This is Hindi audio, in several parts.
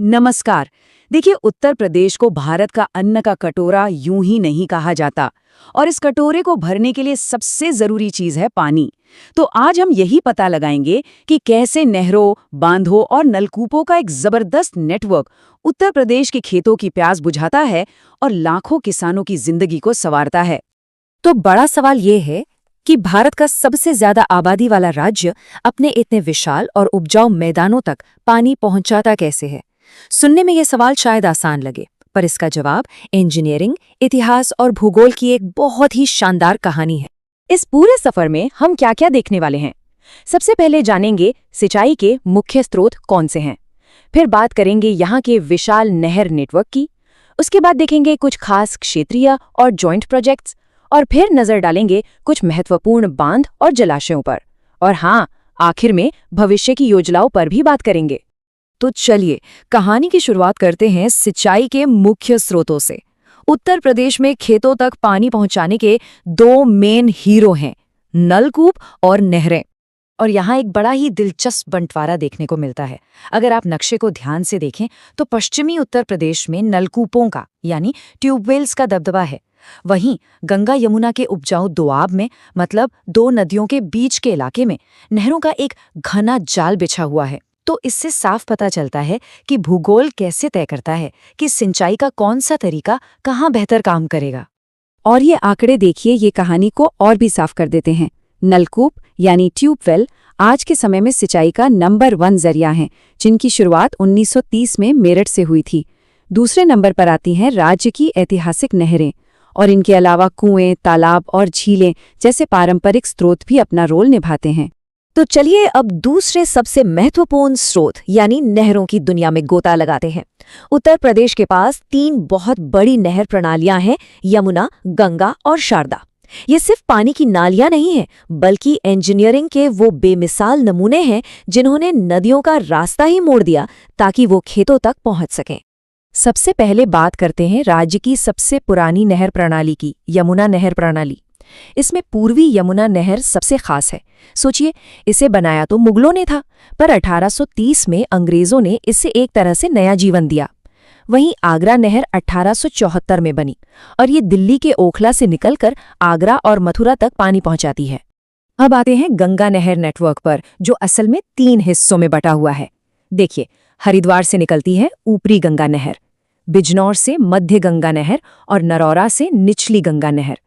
नमस्कार। देखिए, उत्तर प्रदेश को भारत का अन्न का कटोरा यूं ही नहीं कहा जाता और इस कटोरे को भरने के लिए सबसे जरूरी चीज है पानी। तो आज हम यही पता लगाएंगे कि कैसे नहरों, बांधों और नलकूपों का एक जबरदस्त नेटवर्क उत्तर प्रदेश के खेतों की प्यास बुझाता है और लाखों किसानों की जिंदगी को संवारता है। तो बड़ा सवाल ये है कि भारत का सबसे ज्यादा आबादी वाला राज्य अपने इतने विशाल और उपजाऊ मैदानों तक पानी पहुंचाता कैसे है। सुनने में ये सवाल शायद आसान लगे, पर इसका जवाब इंजीनियरिंग, इतिहास और भूगोल की एक बहुत ही शानदार कहानी है। इस पूरे सफर में हम क्या क्या देखने वाले हैं? सबसे पहले जानेंगे सिंचाई के मुख्य स्रोत कौन से हैं। फिर बात करेंगे यहाँ के विशाल नहर नेटवर्क की। उसके बाद देखेंगे कुछ खास क्षेत्रीय और जॉइंट प्रोजेक्ट्स, और फिर नजर डालेंगे कुछ महत्वपूर्ण बांध और जलाशयों पर। और हाँ, आखिर में भविष्य की योजनाओं पर भी बात करेंगे। तो चलिए कहानी की शुरुआत करते हैं सिंचाई के मुख्य स्रोतों से। उत्तर प्रदेश में खेतों तक पानी पहुंचाने के दो मेन हीरो हैं, नलकूप और नहरें। और यहाँ एक बड़ा ही दिलचस्प बंटवारा देखने को मिलता है। अगर आप नक्शे को ध्यान से देखें तो पश्चिमी उत्तर प्रदेश में नलकूपों का यानी ट्यूबवेल्स का दबदबा है। वहीं गंगा यमुना के उपजाऊ दोआब में, मतलब दो नदियों के बीच के इलाके में, नहरों का एक घना जाल बिछा हुआ है। तो इससे साफ पता चलता है कि भूगोल कैसे तय करता है कि सिंचाई का कौन सा तरीका कहाँ बेहतर काम करेगा। और ये आंकड़े देखिए, ये कहानी को और भी साफ कर देते हैं। नलकूप यानी ट्यूबवेल आज के समय में सिंचाई का नंबर 1 जरिया हैं, जिनकी शुरुआत 1930 में मेरठ से हुई थी। दूसरे नंबर पर आती हैं राज्य की ऐतिहासिक नहरें, और इनके अलावा कुएं, तालाब और झीलें जैसे पारंपरिक स्रोत भी अपना रोल निभाते हैं। तो चलिए अब दूसरे सबसे महत्वपूर्ण स्रोत यानी नहरों की दुनिया में गोता लगाते हैं। उत्तर प्रदेश के पास 3 बहुत बड़ी नहर प्रणालियां हैं, यमुना, गंगा और शारदा। ये सिर्फ पानी की नालियां नहीं हैं, बल्कि इंजीनियरिंग के वो बेमिसाल नमूने हैं जिन्होंने नदियों का रास्ता ही मोड़ दिया ताकि वो खेतों तक पहुंच सकें। सबसे पहले बात करते हैं राज्य की सबसे पुरानी नहर प्रणाली की, यमुना नहर प्रणाली। इसमें पूर्वी यमुना नहर सबसे खास है। सोचिए, इसे बनाया तो मुगलों ने था, पर 1830 में अंग्रेजों ने इसे एक तरह से नया जीवन दिया। वहीं आगरा नहर 1874 में बनी और ये दिल्ली के ओखला से निकलकर आगरा और मथुरा तक पानी पहुंचाती है। अब आते हैं गंगा नहर नेटवर्क पर, जो असल में 3 हिस्सों में बटा हुआ है। देखिए, हरिद्वार से निकलती है ऊपरी गंगा नहर, बिजनौर से मध्य गंगा नहर और नरौरा से निचली गंगा नहर।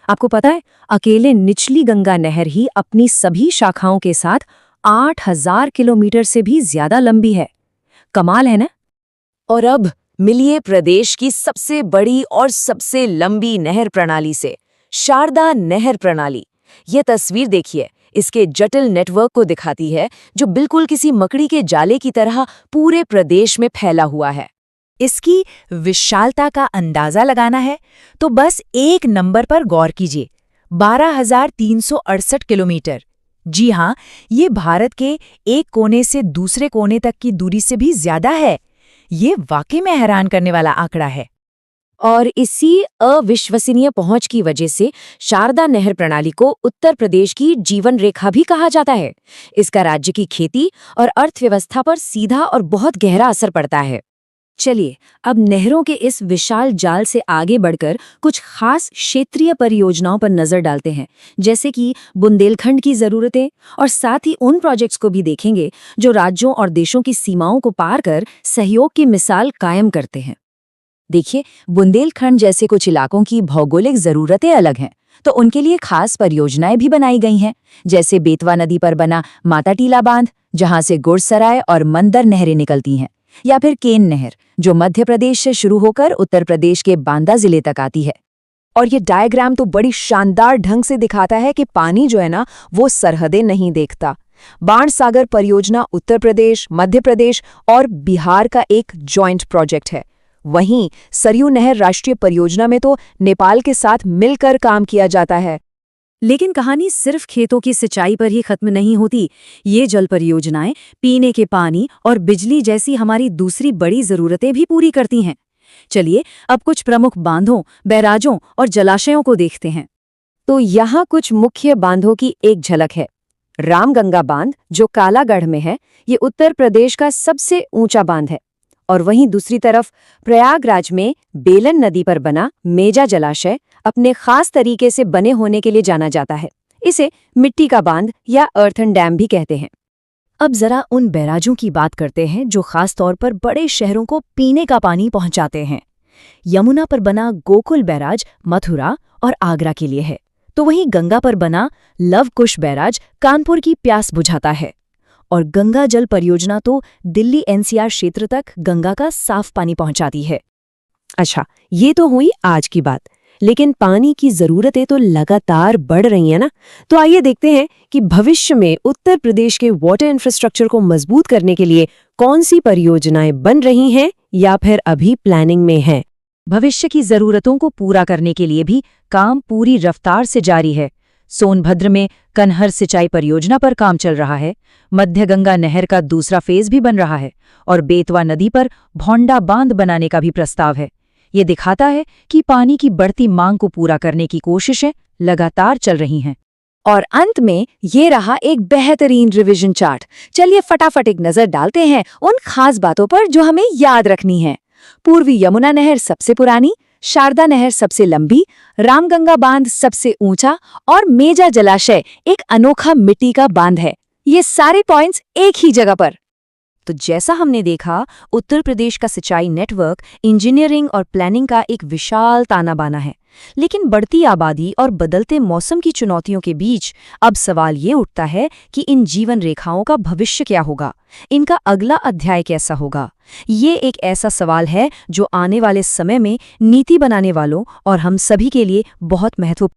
आपको पता है, अकेले निचली गंगा नहर ही अपनी सभी शाखाओं के साथ 8000 किलोमीटर से भी ज्यादा लंबी है। कमाल है ना? और अब मिलिए प्रदेश की सबसे बड़ी और सबसे लंबी नहर प्रणाली से, शारदा नहर प्रणाली। ये तस्वीर देखिए, इसके जटिल नेटवर्क को दिखाती है, जो बिल्कुल किसी मकड़ी के जाले की तरह पूरे प्रदेश में फैला हुआ है। इसकी विशालता का अंदाजा लगाना है तो बस एक नंबर पर गौर कीजिए, 12,368 किलोमीटर। जी हाँ, ये भारत के एक कोने से दूसरे कोने तक की दूरी से भी ज्यादा है। ये वाकई में हैरान करने वाला आंकड़ा है। और इसी अविश्वसनीय पहुंच की वजह से शारदा नहर प्रणाली को उत्तर प्रदेश की जीवन रेखा भी कहा जाता है। इसका राज्य की खेती और अर्थव्यवस्था पर सीधा और बहुत गहरा असर पड़ता है। चलिए अब नहरों के इस विशाल जाल से आगे बढ़कर कुछ खास क्षेत्रीय परियोजनाओं पर नजर डालते हैं, जैसे कि बुंदेलखंड की जरूरतें, और साथ ही उन प्रोजेक्ट्स को भी देखेंगे जो राज्यों और देशों की सीमाओं को पार कर सहयोग की मिसाल कायम करते हैं। देखिए, बुंदेलखंड जैसे कुछ इलाकों की भौगोलिक जरूरतें अलग हैं, तो उनके लिए खास परियोजनाएं भी बनाई गई हैं, जैसे बेतवा नदी पर बना माता टीला बांध, जहां से गुड़सराय और मंदर नहरें निकलती हैं, या फिर केन नहर, जो मध्य प्रदेश से शुरू होकर उत्तर प्रदेश के बांदा जिले तक आती है। और ये डायग्राम तो बड़ी शानदार ढंग से दिखाता है कि पानी जो है ना, वो सरहदें नहीं देखता। बाणसागर परियोजना उत्तर प्रदेश, मध्य प्रदेश और बिहार का एक जॉइंट प्रोजेक्ट है। वहीं सरयू नहर राष्ट्रीय परियोजना में तो नेपाल के साथ मिलकर काम किया जाता है। लेकिन कहानी सिर्फ खेतों की सिंचाई पर ही खत्म नहीं होती। ये जल परियोजनाएं पीने के पानी और बिजली जैसी हमारी दूसरी बड़ी जरूरतें भी पूरी करती हैं। चलिए अब कुछ प्रमुख बांधों, बैराजों और जलाशयों को देखते हैं। तो यहाँ कुछ मुख्य बांधों की एक झलक है। रामगंगा बांध, जो कालागढ़ में है, ये उत्तर प्रदेश का सबसे ऊंचा बांध है। और वहीं दूसरी तरफ प्रयागराज में बेलन नदी पर बना मेजा जलाशय अपने खास तरीके से बने होने के लिए जाना जाता है। इसे मिट्टी का बांध या अर्थन डैम भी कहते हैं। अब जरा उन बैराजों की बात करते हैं जो खास तौर पर बड़े शहरों को पीने का पानी पहुंचाते हैं। यमुना पर बना गोकुल बैराज मथुरा और आगरा के लिए है, तो वहीं गंगा पर बना लव कुश बैराज कानपुर की प्यास बुझाता है। और गंगा जल परियोजना तो दिल्ली एनसीआर क्षेत्र तक गंगा का साफ पानी पहुंचाती है। अच्छा, ये तो हुई आज की बात, लेकिन पानी की जरूरतें तो लगातार बढ़ रही हैं ना। तो आइए देखते हैं कि भविष्य में उत्तर प्रदेश के वाटर इंफ्रास्ट्रक्चर को मजबूत करने के लिए कौन सी परियोजनाएं बन रही हैं या फिर अभी प्लानिंग में हैं। भविष्य की जरूरतों को पूरा करने के लिए भी काम पूरी रफ्तार से जारी है। सोनभद्र में कन्हर सिंचाई परियोजना पर काम चल रहा है, मध्य गंगा नहर का दूसरा फेज भी बन रहा है और बेतवा नदी पर भौंडा बांध बनाने का भी प्रस्ताव है। ये दिखाता है कि पानी की बढ़ती मांग को पूरा करने की कोशिशें लगातार चल रही हैं। और अंत में ये रहा एक बेहतरीन रिवीजन चार्ट। चलिए फटाफट एक नजर डालते हैं उन खास बातों पर जो हमें याद रखनी है। पूर्वी यमुना नहर सबसे पुरानी, शारदा नहर सबसे लंबी, रामगंगा बांध सबसे ऊंचा और मेजा जलाशय एक अनोखा मिट्टी का बांध है। ये सारे पॉइंट्स एक ही जगह पर। तो जैसा हमने देखा, उत्तर प्रदेश का सिंचाई नेटवर्क इंजीनियरिंग और प्लानिंग का एक विशाल ताना बाना है। लेकिन बढ़ती आबादी और बदलते मौसम की चुनौतियों के बीच अब सवाल ये उठता है कि इन जीवन रेखाओं का भविष्य क्या होगा, इनका अगला अध्याय कैसा होगा। ये एक ऐसा सवाल है जो आने वाले समय में नीति बनाने वालों और हम सभी के लिए बहुत महत्वपूर्ण